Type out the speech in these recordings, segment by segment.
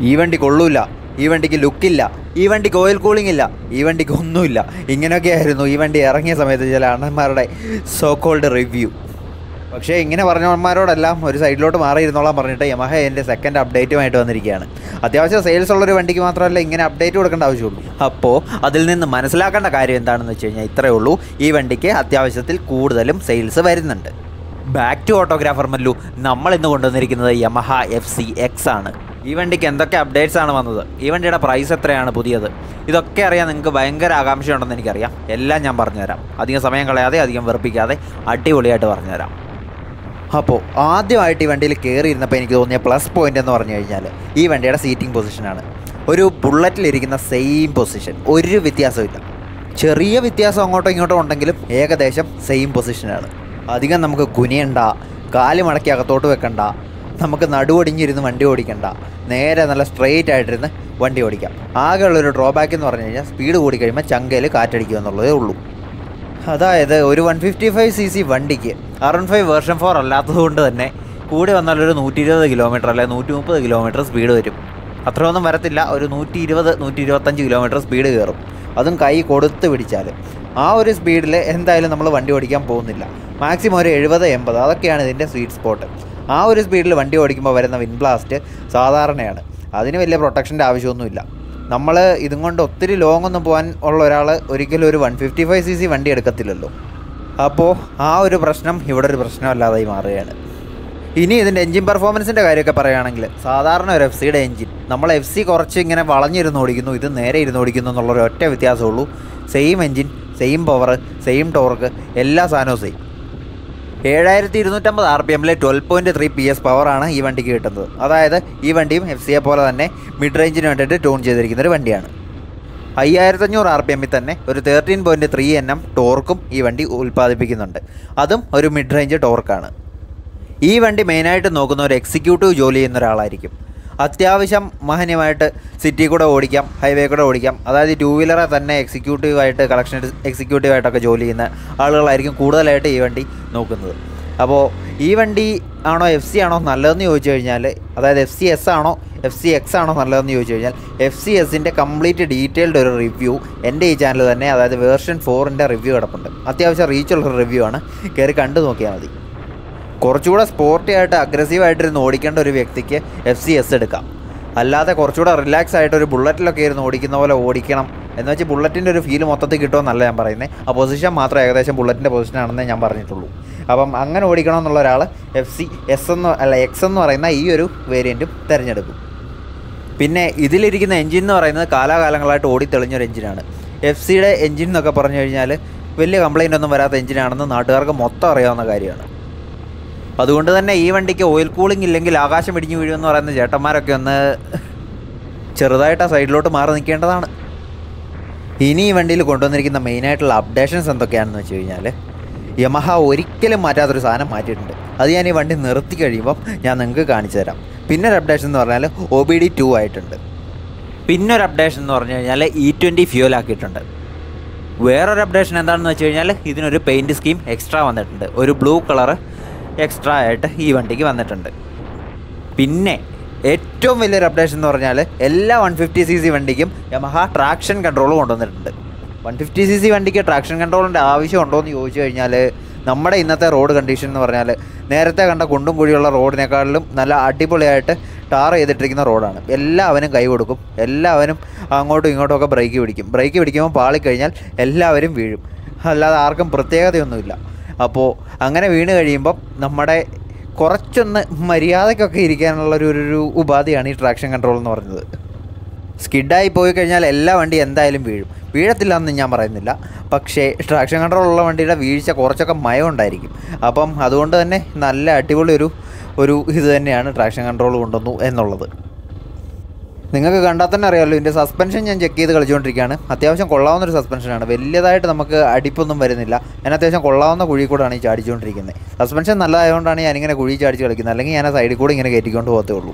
ഈ വണ്ടി കൊള്ളൂല, ഈ വണ്ടിക്ക് ലുക്കില്ല, ഈ വണ്ടിക്ക് ഓയിൽ കൂളിംഗ് ഇല്ല, ഈ വണ്ടിക്ക് ഒന്നുമില്ല. ഇങ്ങനെയൊക്കെയായിരുന്നു ഈ വണ്ടി ഇറങ്ങിയ സമയത്ത് ചില അണ്ണന്മാരുടെ സോ കോൾഡ് റിവ്യൂ. പക്ഷേ ഇങ്ങനെ പറഞ്ഞവന്മാരോടെല്ലാം ഒരു സൈഡിലോട്ട് മാറിയിരുന്നോളാൻ പറഞ്ഞിട്ട് യമഹ എൻ്റെ സെക്കൻഡ് അപ്ഡേറ്റുമായിട്ട് വന്നിരിക്കുകയാണ്. അത്യാവശ്യം സെയിൽസ് ഉള്ളൊരു വണ്ടിക്ക് മാത്രമല്ല ഇങ്ങനെ അപ്ഡേറ്റ് കൊടുക്കേണ്ട ആവശ്യമുള്ളൂ. അപ്പോൾ അതിൽ നിന്ന് മനസ്സിലാക്കേണ്ട കാര്യം എന്താണെന്ന് വെച്ച് കഴിഞ്ഞാൽ ഇത്രയേ ഉള്ളൂ. ഈ വണ്ടിക്ക് അത്യാവശ്യത്തിൽ കൂടുതലും സെയിൽസ് വരുന്നുണ്ട്. Back to autographer Mallu. നമ്മൾ ഇന്ന് കൊണ്ടുവന്നിരിക്കുന്നത് യമഹ FZ-X ആണ്. ഈ വണ്ടിക്ക് എന്തൊക്കെ അപ്ഡേറ്റ്സ് ആണ് വന്നത്, ഈ വണ്ടിയുടെ പ്രൈസ് എത്രയാണ് പുതിയത്, ഇതൊക്കെ അറിയാൻ നിങ്ങൾക്ക് ഭയങ്കര ആകാംക്ഷയുണ്ടെന്ന് എനിക്കറിയാം. എല്ലാം ഞാൻ പറഞ്ഞുതരാം. അധികം സമയം കളയാതെ, അധികം വെറുപ്പിക്കാതെ അടിപൊളിയായിട്ട് പറഞ്ഞുതരാം. അപ്പോൾ ആദ്യമായിട്ട് ഈ വണ്ടിയിൽ കയറിയിരുന്നപ്പോൾ എനിക്ക് തോന്നിയ പ്ലസ് പോയിൻ്റ് എന്ന് പറഞ്ഞു കഴിഞ്ഞാൽ ഈ വണ്ടിയുടെ സീറ്റിംഗ് പൊസിഷനാണ്. ഒരു ബുള്ളറ്റിലിരിക്കുന്ന സെയിം പൊസിഷൻ, ഒരു വ്യത്യാസമില്ല. ചെറിയ വ്യത്യാസം അങ്ങോട്ടോ ഇങ്ങോട്ടോ ഉണ്ടെങ്കിലും ഏകദേശം സെയിം പൊസിഷനാണ്. അധികം നമുക്ക് കുനിയണ്ട, കാല് മടക്കി അകത്തോട്ട് വെക്കണ്ട, നമുക്ക് നടുവൊടിഞ്ഞിരുന്ന് വണ്ടി ഓടിക്കണ്ട, നേരെ നല്ല സ്ട്രെയിറ്റ് ആയിട്ടിരുന്ന് വണ്ടി ഓടിക്കാം. ആകെയുള്ളൊരു ഡ്രോബാക്ക് എന്ന് പറഞ്ഞു കഴിഞ്ഞാൽ സ്പീഡ് കൂടി കഴിയുമ്പോൾ ചങ്കയിൽ കാറ്റടിക്കുക എന്നുള്ളതേ ഉള്ളൂ. അതായത് ഒരു 155cc വണ്ടിക്ക് R15 വേർഷൻ 4 അല്ലാത്തതുകൊണ്ട് തന്നെ കൂടി വന്നാലൊരു 120 കിലോമീറ്റർ അല്ലെ 130 കിലോമീറ്റർ സ്പീഡ് വരും. അത്രയൊന്നും വരത്തില്ല, ഒരു 120-125 കിലോമീറ്റർ സ്പീഡ് കയറും. അതും കൈ കൊടുത്ത് പിടിച്ചാൽ. ആ ഒരു സ്പീഡിൽ എന്തായാലും നമ്മൾ വണ്ടി ഓടിക്കാൻ പോകുന്നില്ല. മാക്സിമം ഒരു 70-80, അതൊക്കെയാണ് ഇതിൻ്റെ സ്വീറ്റ് സ്പോട്ട്. ആ ഒരു സ്പീഡിൽ വണ്ടി ഓടിക്കുമ്പോൾ വരുന്ന വിൻ ബ്ലാസ്റ്റ് സാധാരണയാണ്. അതിന് വലിയ പ്രൊട്ടക്ഷൻ്റെ ആവശ്യമൊന്നുമില്ല. നമ്മൾ ഇതും കൊണ്ട് ഒത്തിരി ലോങ് ഒന്നും പോകാൻ ഉള്ള ഒരാൾ ഒരിക്കലും ഒരു 155cc വണ്ടി എടുക്കത്തില്ലല്ലോ. അപ്പോൾ ആ ഒരു പ്രശ്നം ഇവിടെ ഒരു പ്രശ്നമല്ലാതായി മാറുകയാണ്. ഇനി ഇതിൻ്റെ എൻജിൻ പെർഫോമൻസിൻ്റെ കാര്യമൊക്കെ പറയുകയാണെങ്കിൽ സാധാരണ ഒരു FZയുടെ എൻജിൻ നമ്മൾ FC കുറച്ച് ഇങ്ങനെ വളഞ്ഞിരുന്ന് ഓടിക്കുന്നു, ഇത് നേരെ ഇരുന്ന് ഓടിക്കുന്നു എന്നുള്ളൊരു ഒറ്റ വ്യത്യാസമുള്ളൂ. Same engine, same power, same torque, എല്ലാ സാധനവും സെയിം. 7250 RPM 12.3 PS പവറാണ് ഈ വണ്ടിക്ക് കിട്ടുന്നത്. അതായത് ഈ വണ്ടിയും FZയെ പോലെ തന്നെ മിഡ് റേഞ്ചിന് വേണ്ടിയിട്ട് ട്യൂൺ ചെയ്തിരിക്കുന്നൊരു വണ്ടിയാണ്. 5500 RPM തന്നെ ഒരു 13.3 Nm ടോർക്കും ഈ വണ്ടി ഉൽപ്പാദിപ്പിക്കുന്നുണ്ട്. അതും ഒരു മിഡ് റേഞ്ച് ടോർക്കാണ്. ഈ വണ്ടി മെയിനായിട്ട് നോക്കുന്ന ഒരു എക്സിക്യൂട്ടീവ് ജോലി ചെയ്യുന്ന ഒരാളായിരിക്കും. അത്യാവശ്യം മഹനീയമായിട്ട് സിറ്റി കൂടെ ഓടിക്കാം, ഹൈവേ കൂടെ ഓടിക്കാം. അതായത് 2 വീലറെ തന്നെ എക്സിക്യൂട്ടീവായിട്ട്, കളക്ഷൻ എക്സിക്യൂട്ടീവായിട്ടൊക്കെ ജോലി ചെയ്യുന്ന ആളുകളായിരിക്കും കൂടുതലായിട്ട് ഈ വണ്ടി നോക്കുന്നത്. അപ്പോൾ ഈ വണ്ടി ആണോ FC ആണോ നല്ലതെന്ന് ചോദിച്ചു കഴിഞ്ഞാൽ, അതായത് FZ-S ആണോ FZ-X ആണോ നല്ലതെന്ന് ചോദിച്ചു കഴിഞ്ഞാൽ FZ-Sൻ്റെ കംപ്ലീറ്റ് ഡീറ്റെയിൽഡ് ഒരു റിവ്യൂ എൻ്റെ ഈ ചാനൽ തന്നെ, അതായത് വേർഷൻ 4ൻ്റെ റിവ്യൂ കിടപ്പുണ്ട്. അത്യാവശ്യം റീച്ചുള്ളൊരു റിവ്യൂ ആണ്, കയറി കണ്ടു നോക്കിയാൽ മതി. കുറച്ചുകൂടെ സ്പോർട്ടി ആയിട്ട് അഗ്രസീവായിട്ടിരുന്ന് ഓടിക്കേണ്ട ഒരു വ്യക്തിക്ക് FZ-S എടുക്കാം. അല്ലാതെ കുറച്ചുകൂടെ റിലാക്സ് ആയിട്ട് ഒരു ബുള്ളറ്റിലൊക്കെ ഇരുന്ന് ഓടിക്കുന്ന പോലെ ഓടിക്കണം എന്ന് വെച്ചാൽ ബുള്ളറ്റിൻ്റെ ഒരു ഫീൽ മൊത്തത്തിൽ കിട്ടുമെന്നല്ല ഞാൻ പറയുന്നത്. ആ പൊസിഷൻ മാത്രം ഏകദേശം ബുള്ളറ്റിൻ്റെ പൊസിഷനാണെന്നേ ഞാൻ പറഞ്ഞിട്ടുള്ളൂ. അപ്പം അങ്ങനെ ഓടിക്കണം എന്നുള്ള ഒരാൾ FZ-S X എന്ന് പറയുന്ന ഈ ഒരു വേരിയൻറ്റും തിരഞ്ഞെടുക്കും. പിന്നെ ഇതിലിരിക്കുന്ന എൻജിൻ എന്ന് പറയുന്നത് കാലാകാലങ്ങളായിട്ട് ഓടിത്തെളിഞ്ഞൊരു എൻജിനാണ്. FZയുടെ എൻജിൻ എന്നൊക്കെ പറഞ്ഞു കഴിഞ്ഞാൽ വലിയ കംപ്ലയിൻ്റ് ഒന്നും വരാത്ത എൻജിനാണെന്ന് നാട്ടുകാർക്ക് മൊത്തം അറിയാവുന്ന കാര്യമാണ്. അതുകൊണ്ട് തന്നെ ഈ വണ്ടിക്ക് ഓയിൽ കൂളിംഗ് ഇല്ലെങ്കിൽ ആകാശം ഇടിഞ്ഞു വീഴുമെന്ന് പറയുന്ന ചേട്ടന്മാരൊക്കെ ഒന്ന് ചെറുതായിട്ട് ആ സൈഡിലോട്ട് മാറി നിൽക്കേണ്ടതാണ്. ഇനി ഈ വണ്ടിയിൽ കൊണ്ടുവന്നിരിക്കുന്ന മെയിനായിട്ടുള്ള അപ്ഡേഷൻസ് എന്തൊക്കെയാണെന്ന് വെച്ച് കഴിഞ്ഞാൽ യമഹ ഒരിക്കലും മാറ്റാത്തൊരു സാധനം മാറ്റിയിട്ടുണ്ട്. അത് ഞാൻ ഈ വണ്ടി നിർത്തി കഴിയുമ്പം ഞാൻ നിങ്ങൾക്ക് കാണിച്ചു തരാം. പിന്നൊരു അപ്ഡേഷൻ എന്ന് പറഞ്ഞാൽ OBD2 ആയിട്ടുണ്ട്. പിന്നൊരു അപ്ഡേഷൻ എന്ന് പറഞ്ഞു കഴിഞ്ഞാൽ E20 ഫ്യൂൽ ആക്കിയിട്ടുണ്ട്. വേറൊരു അപ്ഡേഷൻ എന്താണെന്ന് വെച്ച് കഴിഞ്ഞാൽ ഇതിനൊരു പെയിൻറ്റ് സ്കീം എക്സ്ട്രാ വന്നിട്ടുണ്ട്. ഒരു ബ്ലൂ കളറ് എക്സ്ട്രാ ആയിട്ട് ഈ വണ്ടിക്ക് വന്നിട്ടുണ്ട്. പിന്നെ ഏറ്റവും വലിയൊരു അപ്ഡേഷൻ എന്ന് പറഞ്ഞാൽ എല്ലാ 150cc വണ്ടിക്കും യമഹ ട്രാക്ഷൻ കൺട്രോൾ കൊണ്ടുവന്നിട്ടുണ്ട്. 150cc വണ്ടിക്ക് ട്രാക്ഷൻ കൺട്രോളിൻ്റെ ആവശ്യമുണ്ടോ എന്ന് ചോദിച്ചു കഴിഞ്ഞാൽ നമ്മുടെ ഇന്നത്തെ റോഡ് കണ്ടീഷൻ എന്ന് പറഞ്ഞാൽ നേരത്തെ കണ്ട കുണ്ടും കുഴിയുള്ള റോഡിനേക്കാളിലും നല്ല അടിപൊളിയായിട്ട് ടാർ ചെയ്തിട്ടിരിക്കുന്ന റോഡാണ്. എല്ലാവരും കൈ കൊടുക്കും, എല്ലാവരും അങ്ങോട്ടും ഇങ്ങോട്ടുമൊക്കെ ബ്രേക്ക് പിടിക്കും. ബ്രേക്ക് പിടിക്കുമ്പോൾ പാളിക്കഴിഞ്ഞാൽ എല്ലാവരും വീഴും, അല്ലാതെ ആർക്കും പ്രത്യേകതയൊന്നുമില്ല. അപ്പോൾ അങ്ങനെ വീണ് കഴിയുമ്പം നമ്മുടെ കുറച്ചൊന്ന് മര്യാദയ്ക്കൊക്കെ ഇരിക്കാനുള്ളൊരു ഉപാധിയാണ് ഈ ട്രാക്ഷൻ കൺട്രോൾ എന്ന് പറയുന്നത്. സ്കിഡായി പോയി കഴിഞ്ഞാൽ എല്ലാ വണ്ടി എന്തായാലും വീഴും, വീഴത്തില്ല എന്ന് ഞാൻ പറയുന്നില്ല. പക്ഷേ ട്രാക്ഷൻ കൺട്രോൾ ഉള്ള വണ്ടിയുടെ വീഴ്ച കുറച്ചൊക്കെ മയം ഉണ്ടായിരിക്കും. അപ്പം അതുകൊണ്ട് തന്നെ നല്ല അടിപൊളി ഒരു ഇത് തന്നെയാണ് ട്രാക്ഷൻ കൺട്രോൾ കൊണ്ടുവന്നു എന്നുള്ളത്. നിങ്ങൾക്ക് കണ്ടാൽ തന്നെ അറിയാമല്ലോ, ഇതിൻ്റെ സസ്പെൻഷൻ ഞാൻ ചെക്ക് ചെയ്ത് കളിച്ചുകൊണ്ടിരിക്കുകയാണ്. അത്യാവശ്യം കൊള്ളാവുന്നൊരു സസ്പെൻഷനാണ്, വലിയതായിട്ട് നമുക്ക് അടിപ്പൊന്നും വരുന്നില്ല. ഞാൻ അത്യാവശ്യം കൊള്ളാവുന്ന കുഴി കൂടെയാണ് ഈ ചാടിച്ചുകൊണ്ടിരിക്കുന്നത്. സസ്പെൻഷൻ നല്ലതായതുകൊണ്ടാണ് ഞാനിങ്ങനെ കുഴി ചാടിച്ച് കളിക്കുന്നത്, അല്ലെങ്കിൽ ഞാൻ ആ സൈഡിൽ കൂടെ ഇങ്ങനെ കയറ്റിക്കൊണ്ട് പോകത്തേ ഉള്ളൂ.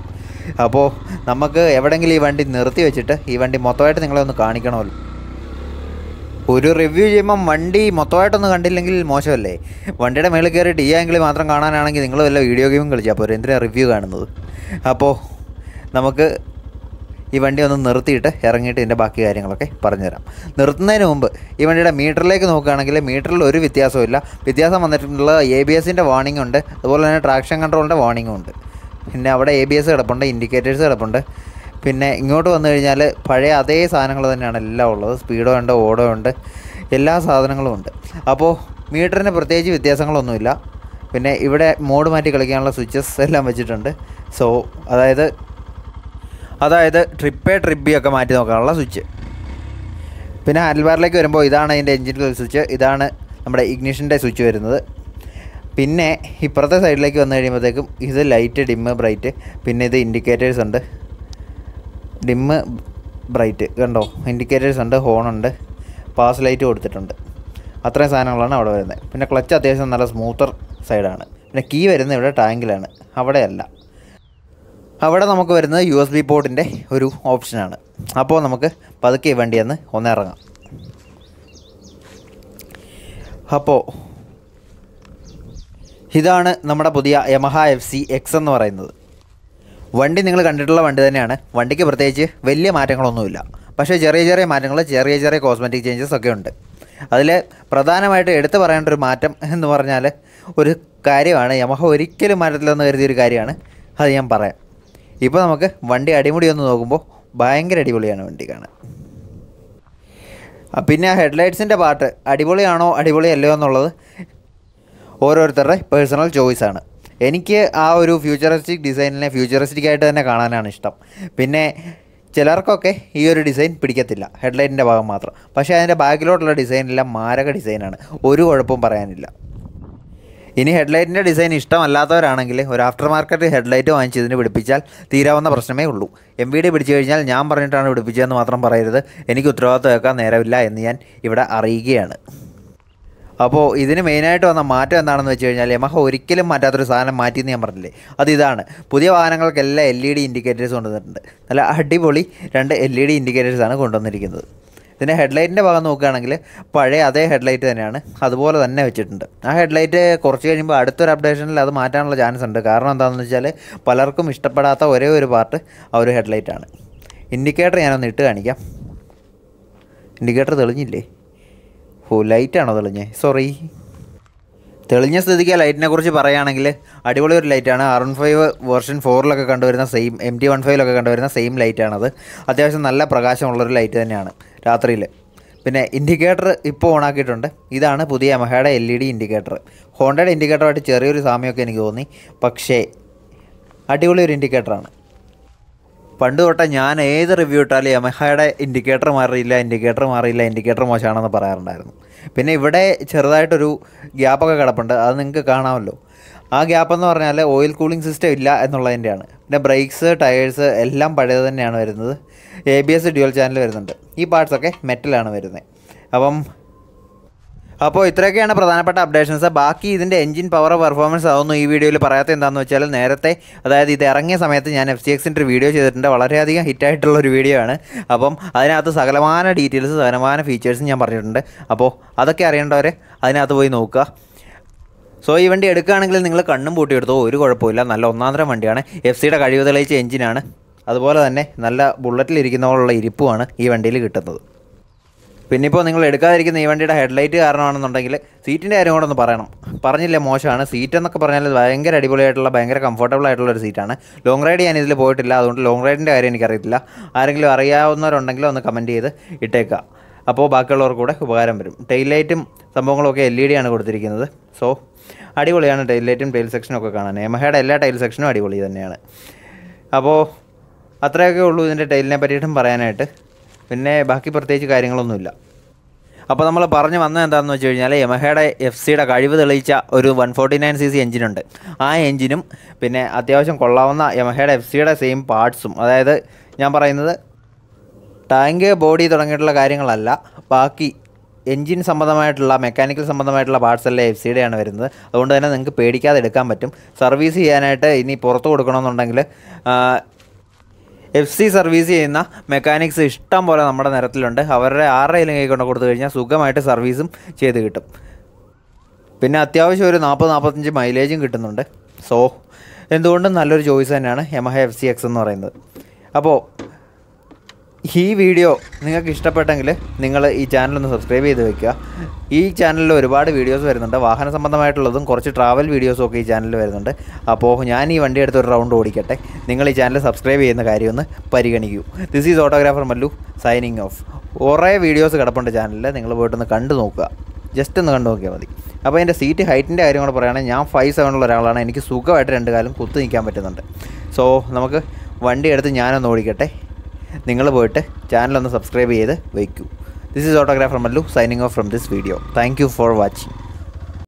അപ്പോൾ നമുക്ക് എവിടെയെങ്കിലും ഈ വണ്ടി നിർത്തി വെച്ചിട്ട് ഈ വണ്ടി മൊത്തമായിട്ട് നിങ്ങളെ ഒന്ന് കാണിക്കണമല്ലോ. ഒരു റിവ്യൂ ചെയ്യുമ്പം വണ്ടി മൊത്തമായിട്ടൊന്നും കണ്ടില്ലെങ്കിൽ മോശമല്ലേ? വണ്ടിയുടെ മേളിൽ കയറിയിട്ട് ഈ ആംഗിൾ മാത്രം കാണാനാണെങ്കിൽ നിങ്ങൾ വല്ല വീഡിയോ ഗെയിമും കളിച്ചാൽ പോരെ, എന്തിനാണ് റിവ്യൂ കാണുന്നത്? അപ്പോൾ നമുക്ക് ഈ വണ്ടി ഒന്ന് നിർത്തിയിട്ട് ഇറങ്ങിയിട്ട് ഇതിൻ്റെ ബാക്കി കാര്യങ്ങളൊക്കെ പറഞ്ഞുതരാം. നിർത്തുന്നതിന് മുമ്പ് ഈ വണ്ടിയുടെ മീറ്ററിലേക്ക് നോക്കുകയാണെങ്കിൽ മീറ്ററിൽ ഒരു വ്യത്യാസമില്ല. വ്യത്യാസം വന്നിട്ടുള്ളത് ABSൻ്റെ വാർണിംഗ് ഉണ്ട്, അതുപോലെ തന്നെ ട്രാക്ഷൻ കൺട്രോളിൻ്റെ വാർണിംഗും ഉണ്ട്. പിന്നെ അവിടെ ABS കിടപ്പുണ്ട്, ഇൻഡിക്കേറ്റേഴ്സ് കിടപ്പുണ്ട്. പിന്നെ ഇങ്ങോട്ട് വന്നു കഴിഞ്ഞാൽ പഴയ അതേ സാധനങ്ങൾ തന്നെയാണ് എല്ലാം ഉള്ളത്. സ്പീഡോ ഉണ്ട്, ഓടോ ഉണ്ട്, എല്ലാ സാധനങ്ങളും ഉണ്ട്. അപ്പോൾ മീറ്ററിന് പ്രത്യേകിച്ച് വ്യത്യാസങ്ങളൊന്നുമില്ല. പിന്നെ ഇവിടെ മോഡ് മാറ്റി കളിക്കാനുള്ള സ്വിച്ചസ് എല്ലാം വെച്ചിട്ടുണ്ട്. സോ അതായത് ട്രിപ്പ് ബി ഒക്കെ മാറ്റി നോക്കാനുള്ള സ്വിച്ച്. പിന്നെ ഹാൻഡിൽ ബാറിലേക്ക് വരുമ്പോൾ ഇതാണ് അതിൻ്റെ എൻജിൻ സ്വിച്ച്, ഇതാണ് നമ്മുടെ ഇഗ്നിഷൻ്റെ സ്വിച്ച് വരുന്നത്. പിന്നെ ഇപ്പുറത്തെ സൈഡിലേക്ക് വന്നു കഴിയുമ്പോഴത്തേക്കും ഇത് ലൈറ്റ്, ഡിമ്മ്, ബ്രൈറ്റ്, പിന്നെ ഇത് ഇൻഡിക്കേറ്റേഴ്സ് ഉണ്ട്. ഡിമ്മ്, ബ്രൈറ്റ് കണ്ടോ, ഇൻഡിക്കേറ്റേഴ്സ് ഉണ്ട്, ഹോണുണ്ട്, പാസ് ലൈറ്റ് കൊടുത്തിട്ടുണ്ട്. അത്രയും സാധനങ്ങളാണ് അവിടെ വരുന്നത്. പിന്നെ ക്ലച്ച് അത്യാവശ്യം നല്ല സ്മൂത്തർ സൈഡാണ്. പിന്നെ കീ വരുന്നത് ഇവിടെ ടാങ്കിലാണ്, അവിടെയല്ല. അവിടെ നമുക്ക് വരുന്നത് USB പോർട്ടിൻ്റെ ഒരു ഓപ്ഷനാണ്. അപ്പോൾ നമുക്ക് പതുക്കെ ഈ വണ്ടിയെന്ന് ഒന്നിറങ്ങാം. അപ്പോൾ ഇതാണ് നമ്മുടെ പുതിയ Yamaha FZ-X എന്ന് പറയുന്നത്. വണ്ടി നിങ്ങൾ കണ്ടിട്ടുള്ള വണ്ടി തന്നെയാണ്. വണ്ടിക്ക് പ്രത്യേകിച്ച് വലിയ മാറ്റങ്ങളൊന്നുമില്ല. പക്ഷേ ചെറിയ മാറ്റങ്ങൾ, ചെറിയ കോസ്മെറ്റിക് ചേഞ്ചസ് ഒക്കെ ഉണ്ട്. അതിൽ പ്രധാനമായിട്ട് എടുത്തു പറയേണ്ട ഒരു മാറ്റം എന്ന് പറഞ്ഞാൽ ഒരു കാര്യമാണ്, യമഹ ഒരിക്കലും മാറ്റത്തില്ലെന്ന് കരുതിയൊരു കാര്യമാണ്. അത് ഞാൻ പറയാം. ഇപ്പോൾ നമുക്ക് വണ്ടി അടിമുടി ഒന്ന് നോക്കുമ്പോൾ ഭയങ്കര അടിപൊളിയാണ് വണ്ടി കാണാൻ. പിന്നെ ആ ഹെഡ്ലൈറ്റ്സിൻ്റെ പാർട്ട് അടിപൊളിയാണോ അടിപൊളിയല്ലോ എന്നുള്ളത് ഓരോരുത്തരുടെ പേഴ്സണൽ ചോയ്സാണ്. എനിക്ക് ആ ഒരു ഫ്യൂച്ചറിസ്റ്റിക് ഡിസൈനിനെ ഫ്യൂച്ചറിസ്റ്റിക് ആയിട്ട് തന്നെ കാണാനാണ് ഇഷ്ടം. പിന്നെ ചിലർക്കൊക്കെ ഈ ഒരു ഡിസൈൻ പിടിക്കത്തില്ല, ഹെഡ്ലൈറ്റിൻ്റെ ഭാഗം മാത്രം. പക്ഷേ അതിൻ്റെ ബാക്കിലോട്ടുള്ള ഡിസൈനെല്ലാം മാരക ഡിസൈനാണ്, ഒരു കുഴപ്പവും പറയാനില്ല. ഇനി ഹെഡ്ലൈറ്റിൻ്റെ ഡിസൈൻ ഇഷ്ടമല്ലാത്തവരാണെങ്കിൽ ഒരു ആഫ്റ്റർ മാർക്കറ്റ് ഹെഡ്ലൈറ്റ് വാങ്ങിച്ച് ഇതിന് പിടിപ്പിച്ചാൽ തീരാവുന്ന പ്രശ്നമേ ഉള്ളൂ. MVD പിടിച്ചു കഴിഞ്ഞാൽ ഞാൻ പറഞ്ഞിട്ടാണ് പിടിപ്പിച്ചതെന്ന് മാത്രം പറയരുത്. എനിക്ക് ഉത്തരവാദിത്വം വെക്കാൻ നേരമില്ല എന്ന് ഞാൻ ഇവിടെ അറിയുകയാണ്. അപ്പോൾ ഇതിന് മെയിനായിട്ട് വന്ന മാറ്റം എന്താണെന്ന് വെച്ച് കഴിഞ്ഞാൽ യമഹ ഒരിക്കലും മാറ്റാത്തൊരു സാധനം മാറ്റിയെന്ന് ഞാൻ പറഞ്ഞില്ലേ, അതിതാണ്. പുതിയ വാഹനങ്ങൾക്കെല്ലാം LED ഇൻഡിക്കേറ്റേഴ്സ് കൊണ്ടുവന്നിട്ടുണ്ട്. നല്ല അടിപൊളി 2 LED ഇൻഡിക്കേറ്റേഴ്സാണ് കൊണ്ടുവന്നിരിക്കുന്നത്. ഇതിൻ്റെ ഹെഡ്ലൈറ്റിൻ്റെ ഭാഗം നോക്കുകയാണെങ്കിൽ പഴയ അതേ ഹെഡ്ലൈറ്റ് തന്നെയാണ്, അതുപോലെ തന്നെ വെച്ചിട്ടുണ്ട്. ആ ഹെഡ്ലൈറ്റ് കുറച്ച് കഴിയുമ്പോൾ അടുത്തൊരു അപ്ഡേഷനിൽ അത് മാറ്റാനുള്ള ചാൻസ് ഉണ്ട്. കാരണം എന്താണെന്ന് വെച്ചാൽ പലർക്കും ഇഷ്ടപ്പെടാത്ത ഒരേ ഒരു പാർട്ട് ആ ഒരു ഹെഡ്ലൈറ്റാണ്. ഇൻഡിക്കേറ്റർ ഞാനൊന്ന് ഇട്ട് കാണിക്കാം. ഇൻഡിക്കേറ്റർ തെളിഞ്ഞില്ലേ? ലൈറ്റാണോ തെളിഞ്ഞേ? സോറി. തെളിഞ്ഞ സ്ഥിതിക്ക് ലൈറ്റിനെ കുറിച്ച് പറയുകയാണെങ്കിൽ അടിപൊളി ഒരു ലൈറ്റാണ്. R15 വേർഷൻ 4 കണ്ടുവരുന്ന സെയിം, MT15 കണ്ടുവരുന്ന സെയിം ലൈറ്റാണത്. അത്യാവശ്യം നല്ല പ്രകാശമുള്ളൊരു ലൈറ്റ് തന്നെയാണ് രാത്രിയിൽ. പിന്നെ ഇൻഡിക്കേറ്റർ ഇപ്പോൾ ഓണാക്കിയിട്ടുണ്ട്. ഇതാണ് പുതിയ യമഹയുടെ LED ഇൻഡിക്കേറ്റർ. ഹോണ്ടയുടെ ഇൻഡിക്കേറ്ററുമായിട്ട് ചെറിയൊരു സാമ്യമൊക്കെ എനിക്ക് തോന്നി, പക്ഷേ അടിപൊളി ഒരു ഇൻഡിക്കേറ്ററാണ്. പണ്ട് തൊട്ടേ ഞാൻ ഏത് റിവ്യൂ ഇട്ടാലും യമഹയുടെ ഇൻഡിക്കേറ്റർ മാറിയില്ല, ഇൻഡിക്കേറ്റർ മോശമാണെന്ന് പറയാറുണ്ടായിരുന്നു. പിന്നെ ഇവിടെ ചെറുതായിട്ടൊരു ഗ്യാപ്പൊക്കെ കിടപ്പുണ്ട്, അത് നിങ്ങൾക്ക് കാണാമല്ലോ. ആ ഗ്യാപ്പെന്ന് പറഞ്ഞാൽ ഓയിൽ കൂളിംഗ് സിസ്റ്റം ഇല്ല എന്നുള്ളതിൻ്റെയാണ്. പിന്നെ ബ്രേക്സ്, ടയേഴ്സ് എല്ലാം പഴയത് തന്നെയാണ് വരുന്നത്. ABS ഡ്യുവൽ ചാനൽ വരുന്നുണ്ട്. ഈ പാർട്സൊക്കെ മെറ്റലാണ് വരുന്നത്. അപ്പോൾ ഇത്രയൊക്കെയാണ് പ്രധാനപ്പെട്ട അപ്ഡേഷൻസ്. ബാക്കി ഇതിൻ്റെ എൻജിൻ പവർ, പെർഫോമൻസ് അതൊന്നും ഈ വീഡിയോയിൽ പറയാത്ത എന്താണെന്ന് വെച്ചാൽ നേരത്തെ, അതായത് ഇത് ഇറങ്ങിയ സമയത്ത് ഞാൻ FZ-Xൻ്റെ ഒരു വീഡിയോ ചെയ്തിട്ടുണ്ട്. വളരെയധികം ഹിറ്റായിട്ടുള്ളൊരു വീഡിയോ ആണ്. അപ്പം അതിനകത്ത് സകലമാന ഡീറ്റെയിൽസ്, സകലമാന ഫീച്ചേഴ്സും ഞാൻ പറഞ്ഞിട്ടുണ്ട്. അപ്പോൾ അതൊക്കെ അറിയേണ്ടവർ അതിനകത്ത് പോയി നോക്കുക. സോ ഈ വണ്ടി എടുക്കുകയാണെങ്കിൽ നിങ്ങൾ കണ്ണും പൂട്ടിയെടുത്തോ, ഒരു കുഴപ്പമില്ല. നല്ല ഒന്നാന്തരം വണ്ടിയാണ്. FCയുടെ കഴിവ് തെളിയിച്ച എൻജിനാണ്. അതുപോലെ തന്നെ നല്ല ബുള്ളറ്റിലിരിക്കുന്ന പോലുള്ള ഇരിപ്പുമാണ് ഈ വണ്ടിയിൽ കിട്ടുന്നത്. പിന്നെ ഇപ്പോൾ നിങ്ങൾ എടുക്കാതിരിക്കുന്ന ഈ വണ്ടിയുടെ ഹെഡ്ലൈറ്റ് കാരണമാണെന്നുണ്ടെങ്കിൽ സീറ്റിൻ്റെ കാര്യം കൂടെ ഒന്ന് പറയണം. പറഞ്ഞില്ലേ മോശമാണ്. സീറ്റ് എന്നൊക്കെ പറഞ്ഞാൽ ഭയങ്കര അടിപൊളിയായിട്ടുള്ള, ഭയങ്കര കംഫർട്ടബിൾ ആയിട്ടുള്ളൊരു സീറ്റാണ്. ലോങ് റൈഡ് ഞാൻ ഇതിൽ പോയിട്ടില്ല, അതുകൊണ്ട് ലോങ് റൈഡിൻ്റെ കാര്യം എനിക്കറിയത്തില്ല. ആരെങ്കിലും അറിയാവുന്നവരുണ്ടെങ്കിൽ ഒന്ന് കമൻറ്റ് ചെയ്ത് ഇട്ടേക്കുക. അപ്പോൾ ബാക്കിയുള്ളവർക്ക് കൂടെ ഉപകാരം വരും. ടെയിൽ ലൈറ്റും സംഭവങ്ങളൊക്കെ LED ആണ് കൊടുത്തിരിക്കുന്നത്. സോ അടിപൊളിയാണ് ടെയിൽ ലൈറ്റും ടെയിൽ സെക്ഷനും ഒക്കെ കാണാൻ. യമഹയുടെ എല്ലാ ടെയിൽ സെക്ഷനും അടിപൊളി തന്നെയാണ്. അപ്പോൾ അത്രയൊക്കെ ഉള്ളൂ ഇതിൻ്റെ ടെയിലിനെ പറ്റിയിട്ടും പറയാനായിട്ട്. പിന്നെ ബാക്കി പ്രത്യേകിച്ച് കാര്യങ്ങളൊന്നുമില്ല. അപ്പോൾ നമ്മൾ പറഞ്ഞു വന്നത് എന്താണെന്ന് വെച്ച് കഴിഞ്ഞാൽ യമഹയുടെ FCയുടെ കഴിവ് തെളിയിച്ച ഒരു 149cc എഞ്ചിനുണ്ട്. ആ എഞ്ചിനും പിന്നെ അത്യാവശ്യം കൊള്ളാവുന്ന യമഹയുടെ FCയുടെ സെയിം പാർട്സും, അതായത് ഞാൻ പറയുന്നത് ടാങ്ക്, ബോഡി തുടങ്ങിയിട്ടുള്ള കാര്യങ്ങളല്ല, ബാക്കി എൻജിൻ സംബന്ധമായിട്ടുള്ള, മെക്കാനിക്കൽ സംബന്ധമായിട്ടുള്ള പാർട്സ് എല്ലാം FCയുടെയാണ് വരുന്നത്. അതുകൊണ്ട് തന്നെ നിങ്ങൾക്ക് പേടിക്കാതെ എടുക്കാൻ പറ്റും. സർവീസ് ചെയ്യാനായിട്ട് ഇനി പുറത്ത് കൊടുക്കണമെന്നുണ്ടെങ്കിൽ FC സർവീസ് ചെയ്യുന്ന മെക്കാനിക്സ് ഇഷ്ടം പോലെ നമ്മുടെ നിരത്തിലുണ്ട്. അവരുടെ ആരുടെയും കൈ കൊണ്ട് കൊടുത്തു കഴിഞ്ഞാൽ സുഖമായിട്ട് സർവീസും ചെയ്ത് കിട്ടും. പിന്നെ അത്യാവശ്യം ഒരു 40-45 മൈലേജും കിട്ടുന്നുണ്ട്. സോ എന്തുകൊണ്ടും നല്ലൊരു ചോയ്സ് തന്നെയാണ് യമഹ FZ-X എന്ന് പറയുന്നത്. അപ്പോൾ ഈ വീഡിയോ നിങ്ങൾക്ക് ഇഷ്ടപ്പെട്ടെങ്കിൽ നിങ്ങൾ ഈ ചാനലൊന്ന് സബ്സ്ക്രൈബ് ചെയ്ത് വെക്കുക. ഈ ചാനലിൽ ഒരുപാട് വീഡിയോസ് വരുന്നുണ്ട്, വാഹന സംബന്ധമായിട്ടുള്ളതും കുറച്ച് ട്രാവൽ വീഡിയോസും ഒക്കെ ഈ ചാനലിൽ വരുന്നുണ്ട്. അപ്പോൾ ഞാൻ ഈ വണ്ടി എടുത്ത് ഒരു റൗണ്ട് ഓടിക്കട്ടെ, നിങ്ങൾ ഈ ചാനൽ സബ്സ്ക്രൈബ് ചെയ്യുന്ന കാര്യം ഒന്ന് പരിഗണിക്കൂ. This is autographer Mallu signing off. കുറേ വീഡിയോസ് കിടപ്പുണ്ട് ചാനലിൽ, നിങ്ങൾ പോയിട്ടൊന്ന് കണ്ടു നോക്കുക, ജസ്റ്റ് ഒന്ന് കണ്ടു നോക്കിയാൽ മതി. അപ്പോൾ എൻ്റെ സീറ്റ് ഹൈറ്റിൻ്റെ കാര്യം കൂടെ പറയുകയാണെങ്കിൽ ഞാൻ 5'7" ഉള്ള ഒരാളാണ്, എനിക്ക് സുഖമായിട്ട് 2 കാലും കുത്തി നിൽക്കാൻ പറ്റുന്നുണ്ട്. സോ നമുക്ക് വണ്ടി എടുത്ത് ഞാനൊന്ന് ഓടിക്കട്ടെ, നിങ്ങൾ പോയിട്ട് ചാനലൊന്ന് സബ്സ്ക്രൈബ് ചെയ്ത് വയ്ക്കൂ. This is autographer Mallu signing off from this video. Thank you for watching.